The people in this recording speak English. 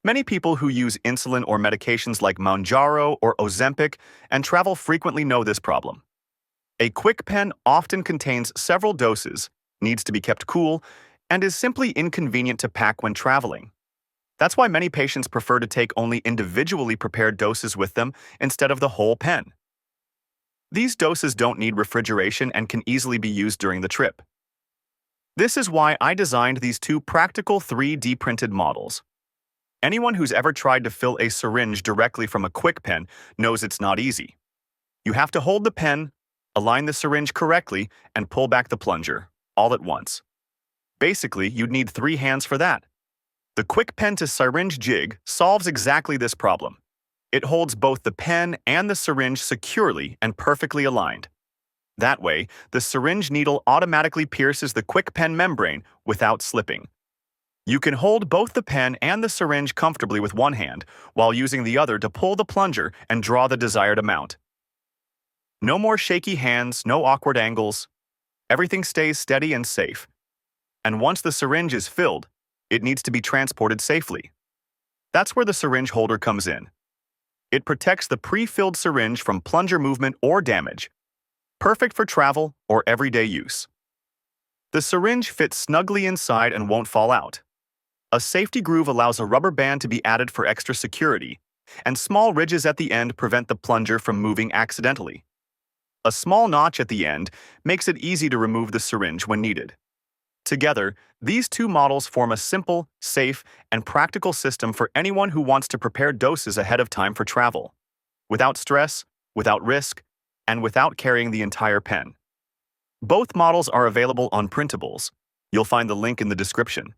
Many people who use insulin or medications like Mounjaro or Ozempic and travel frequently know this problem. A KwikPen often contains several doses, needs to be kept cool, and is simply inconvenient to pack when traveling. That's why many patients prefer to take only individually prepared doses with them instead of the whole pen. These doses don't need refrigeration and can easily be used during the trip. This is why I designed these two practical 3D printed models. Anyone who's ever tried to fill a syringe directly from a KwikPen knows it's not easy. You have to hold the pen, align the syringe correctly, and pull back the plunger, all at once. Basically, you'd need 3 hands for that. The KwikPen-to-Syringe Jig solves exactly this problem. It holds both the pen and the syringe securely and perfectly aligned. That way, the syringe needle automatically pierces the KwikPen membrane without slipping. You can hold both the pen and the syringe comfortably with one hand, while using the other to pull the plunger and draw the desired amount. No more shaky hands, no awkward angles. Everything stays steady and safe. And once the syringe is filled, it needs to be transported safely. That's where the syringe holder comes in. It protects the pre-filled syringe from plunger movement or damage, perfect for travel or everyday use. The syringe fits snugly inside and won't fall out. A safety groove allows a rubber band to be added for extra security, and small ridges at the end prevent the plunger from moving accidentally. A small notch at the end makes it easy to remove the syringe when needed. Together, these two models form a simple, safe, and practical system for anyone who wants to prepare doses ahead of time for travel, without stress, without risk, and without carrying the entire pen. Both models are available on printables. You'll find the link in the description.